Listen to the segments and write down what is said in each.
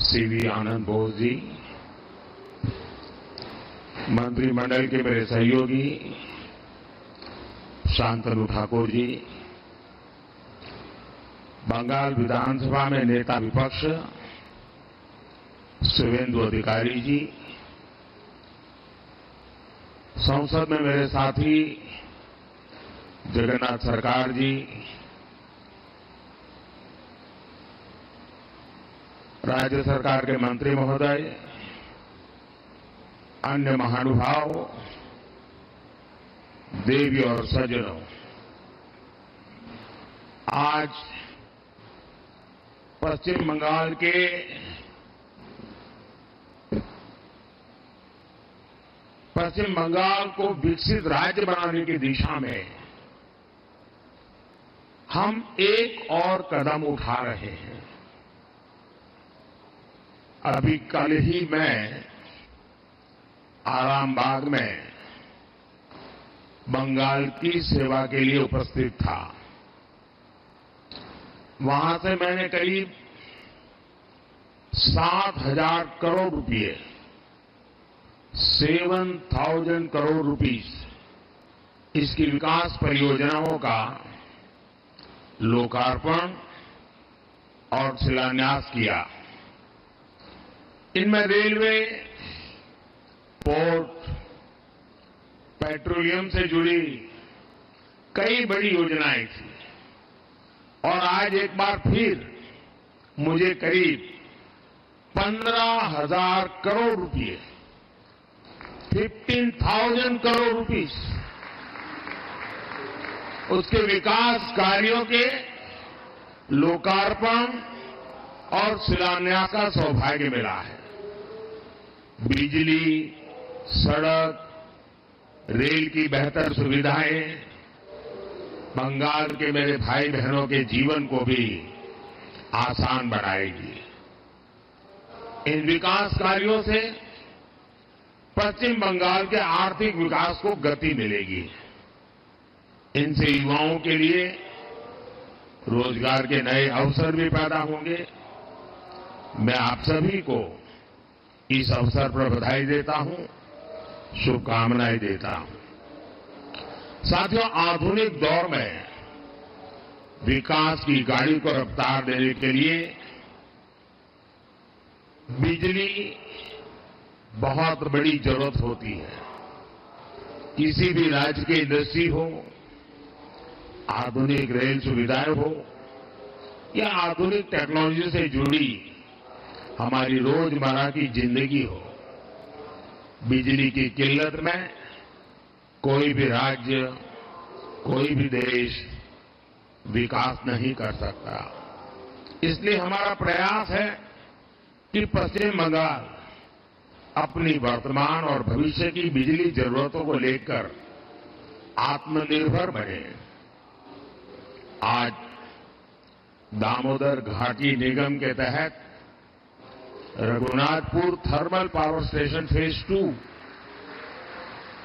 CV आनंद बोस जी, मंत्रिमंडल के मेरे सहयोगी शांतनु ठाकुर जी, बंगाल विधानसभा में नेता विपक्ष शिवेंदु अधिकारी जी, संसद में मेरे साथी जगन्नाथ सरकार जी, राज्य सरकार के मंत्री महोदय, अन्य महानुभाव, देवी और सज्जनों, आज पश्चिम बंगाल को विकसित राज्य बनाने की दिशा में हम एक और कदम उठा रहे हैं। अभी कल ही मैं आरामबाग में बंगाल की सेवा के लिए उपस्थित था। वहां से मैंने करीब 7,000 करोड़ रुपए, 7,000 करोड़ रुपीस इसकी विकास परियोजनाओं का लोकार्पण और शिलान्यास किया। इनमें रेलवे, पोर्ट, पेट्रोलियम से जुड़ी कई बड़ी योजनाएं थी और आज एक बार फिर मुझे करीब 15,000 करोड़ रुपए, 15,000 करोड़ रुपीस उसके विकास कार्यों के लोकार्पण और शिलान्यास का सौभाग्य मिला है। बिजली, सड़क, रेल की बेहतर सुविधाएं बंगाल के मेरे भाई बहनों के जीवन को भी आसान बनाएगी। इन विकास कार्यों से पश्चिम बंगाल के आर्थिक विकास को गति मिलेगी। इनसे युवाओं के लिए रोजगार के नए अवसर भी पैदा होंगे। मैं आप सभी को इस अवसर पर बधाई देता हूं, शुभकामनाएं देता हूं। साथियों, आधुनिक दौर में विकास की गाड़ी को रफ्तार देने के लिए बिजली बहुत बड़ी जरूरत होती है। किसी भी राज्य की इंडस्ट्री हो, आधुनिक रेल सुविधाएं हो या आधुनिक टेक्नोलॉजी से जुड़ी हमारी रोजमर्रा की जिंदगी हो, बिजली की किल्लत में कोई भी राज्य, कोई भी देश विकास नहीं कर सकता। इसलिए हमारा प्रयास है कि पश्चिम बंगाल अपनी वर्तमान और भविष्य की बिजली जरूरतों को लेकर आत्मनिर्भर बने। आज दामोदर घाटी निगम के तहत Raghunathpur thermal power station phase 2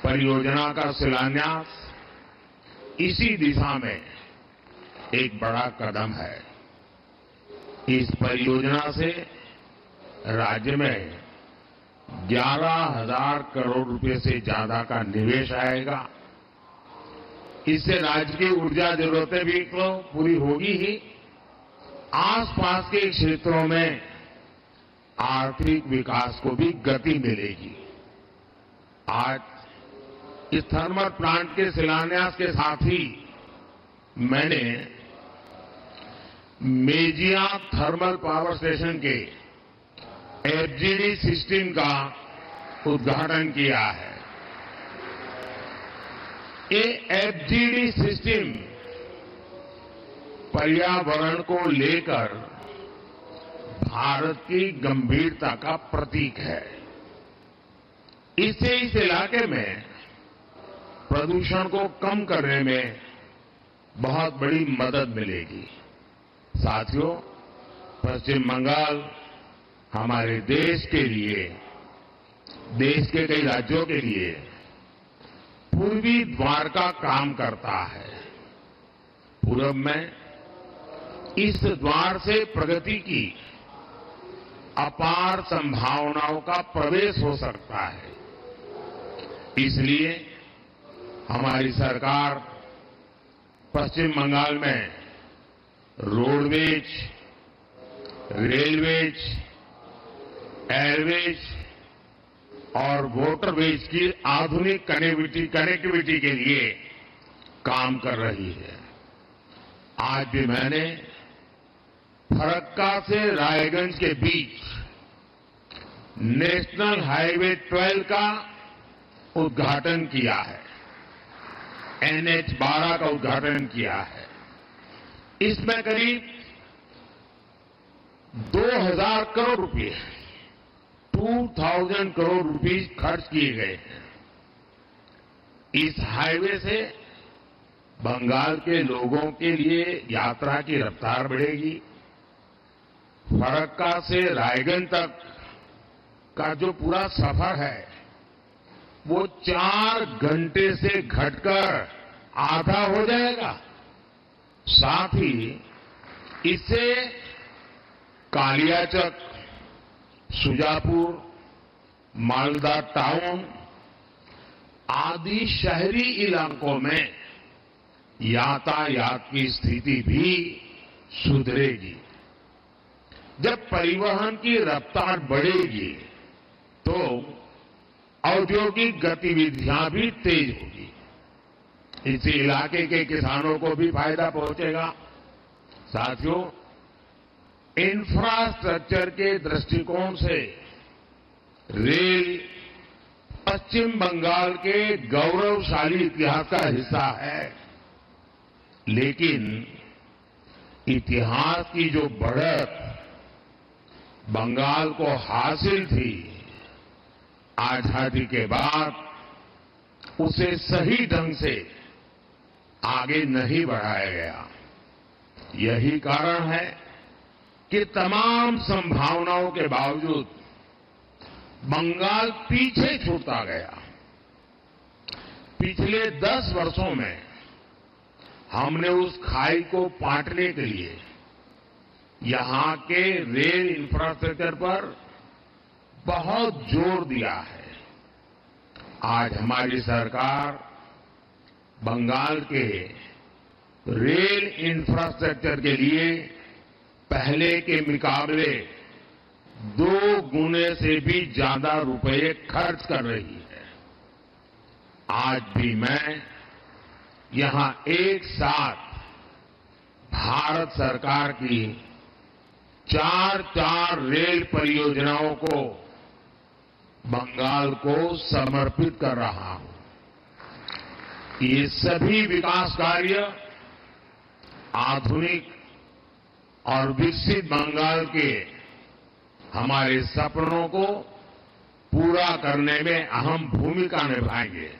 परियोजना का शिलान्यास इसी दिशा में एक बड़ा कदम है। इस परियोजना से राज्य में 11,000 करोड़ रुपए से ज्यादा का निवेश आएगा। इससे राज्य की ऊर्जा जरूरतें भी तो पूरी होगी ही, आसपास के क्षेत्रों में आर्थिक विकास को भी गति मिलेगी। आज इस थर्मल प्लांट के शिलान्यास के साथ ही मैंने मेजिया थर्मल पावर स्टेशन के एफजीडी सिस्टम का उद्घाटन किया है। ये एफजीडी सिस्टम पर्यावरण को लेकर भारत की गंभीरता का प्रतीक है। इससे इस इलाके में प्रदूषण को कम करने में बहुत बड़ी मदद मिलेगी। साथियों, पश्चिम बंगाल हमारे देश के लिए, देश के कई राज्यों के लिए पूर्वी द्वार का काम करता है। पूरब में इस द्वार से प्रगति की अपार संभावनाओं का प्रवेश हो सकता है। इसलिए हमारी सरकार पश्चिम बंगाल में रोडवेज, रेलवेज, एयरवेज और वाटरवेज की आधुनिक कनेक्टिविटी के लिए काम कर रही है। आज भी मैंने फरक्का से रायगंज के बीच नेशनल हाईवे 12 का उद्घाटन किया है, NH 12 का उद्घाटन किया है। इसमें करीब 2000 करोड़ रुपए 2000 करोड़ रुपए खर्च किए गए हैं। इस हाईवे से बंगाल के लोगों के लिए यात्रा की रफ्तार बढ़ेगी। फरक्का से रायगंज तक का जो पूरा सफर है वो 4 घंटे से घटकर आधा हो जाएगा। साथ ही इससे कालियाचक, सुजापुर, मालदा टाउन आदि शहरी इलाकों में यातायात की स्थिति भी सुधरेगी। जब परिवहन की रफ्तार बढ़ेगी तो औद्योगिक गतिविधियां भी तेज होगी। इस इलाके के किसानों को भी फायदा पहुंचेगा। साथियों, इंफ्रास्ट्रक्चर के दृष्टिकोण से रेल पश्चिम बंगाल के गौरवशाली इतिहास का हिस्सा है, लेकिन इतिहास की जो बढ़त बंगाल को हासिल थी, आजादी के बाद उसे सही ढंग से आगे नहीं बढ़ाया गया। यही कारण है कि तमाम संभावनाओं के बावजूद बंगाल पीछे छूटता गया। पिछले 10 वर्षों में हमने उस खाई को पाटने के लिए यहां के रेल इंफ्रास्ट्रक्चर पर बहुत जोर दिया है। आज हमारी सरकार बंगाल के रेल इंफ्रास्ट्रक्चर के लिए पहले के मुकाबले 2 गुने से भी ज्यादा रुपए खर्च कर रही है। आज भी मैं यहां एक साथ भारत सरकार की 4 रेल परियोजनाओं को बंगाल को समर्पित कर रहा हूं। ये सभी विकास कार्य आधुनिक और विकसित बंगाल के हमारे सपनों को पूरा करने में अहम भूमिका निभाएंगे।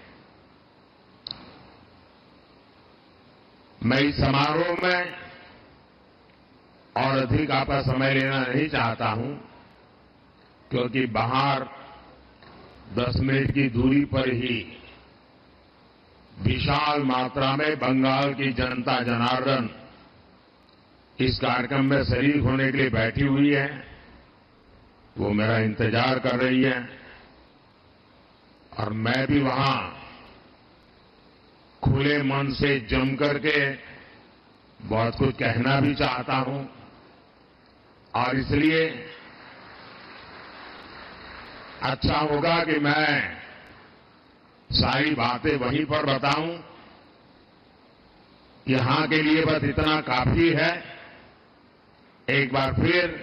मैं इस समारोह में और अधिक आपका समय लेना नहीं चाहता हूं, क्योंकि बाहर 10 मिनट की दूरी पर ही विशाल मात्रा में बंगाल की जनता जनार्दन इस कार्यक्रम में शरीक होने के लिए बैठी हुई है। वो मेरा इंतजार कर रही है और मैं भी वहां खुले मन से जम करके बहुत कुछ कहना भी चाहता हूं, और इसलिए अच्छा होगा कि मैं सारी बातें वहीं पर बताऊं। यहां के लिए बस इतना काफी है। एक बार फिर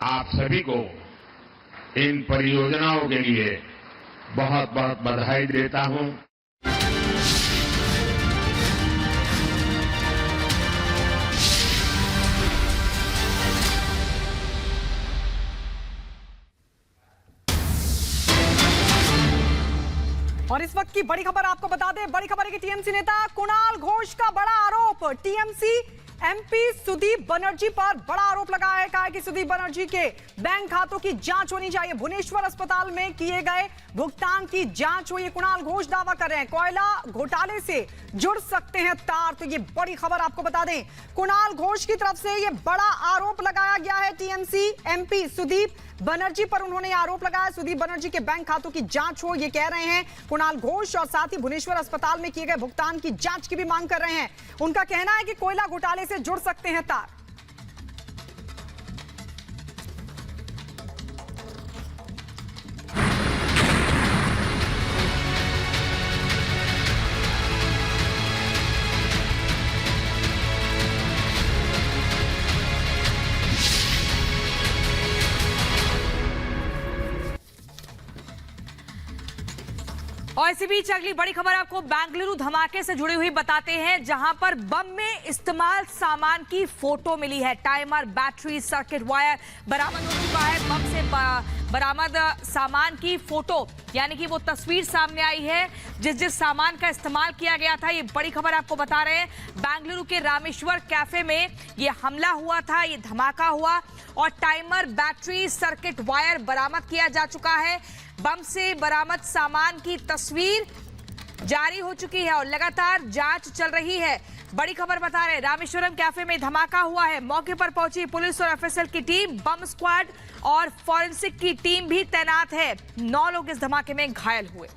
आप सभी को इन परियोजनाओं के लिए बहुत बहुत बधाई देता हूं। और इस वक्त की बड़ी खबर आपको बता दें, बड़ी खबर है कि टीएमसी नेता कुणाल घोष का बड़ा आरोप, टीएमसी एमपी सुदीप बनर्जी पर बड़ा आरोप लगा है। कहा है कि सुदीप बनर्जी के बैंक खातों की जांच होनी चाहिए। भुवनेश्वर अस्पताल में किए गए भुगतान की जांच हुई। कुणाल घोष दावा कर रहे हैं कोयला घोटाले से जुड़ सकते हैं तार। तो ये बड़ी खबर आपको बता दें, कुणाल घोष की तरफ से ये बड़ा आरोप लगाया गया है टीएमसी एमपी सुदीप बनर्जी पर। उन्होंने आरोप लगाया सुदीप बनर्जी के बैंक खातों की जांच हो, ये कह रहे हैं कुणाल घोष। और साथ ही भुवनेश्वर अस्पताल में किए गए भुगतान की जांच की भी मांग कर रहे हैं। उनका कहना है कि कोयला घोटाले से जुड़ सकते हैं तार। और इसी बीच अगली बड़ी खबर आपको बेंगलुरु धमाके से जुड़ी हुई बताते हैं, जहां पर बम में इस्तेमाल सामान की फोटो मिली है। टाइमर, बैटरी, सर्किट वायर बरामद हो चुका है। बम से बरामद सामान की फोटो यानी कि वो तस्वीर सामने आई है जिस सामान का इस्तेमाल किया गया था। ये बड़ी खबर आपको बता रहे हैं। बेंगलुरु के रामेश्वर कैफे में ये हमला हुआ था, ये धमाका हुआ और टाइमर, बैटरी, सर्किट वायर बरामद किया जा चुका है। बम से बरामद सामान की तस्वीर जारी हो चुकी है और लगातार जांच चल रही है। बड़ी खबर बता रहे हैं, रामेश्वरम कैफे में धमाका हुआ है। मौके पर पहुंची पुलिस और एफएसएल की टीम, बम स्क्वाड और फॉरेंसिक की टीम भी तैनात है। 9 लोग इस धमाके में घायल हुए।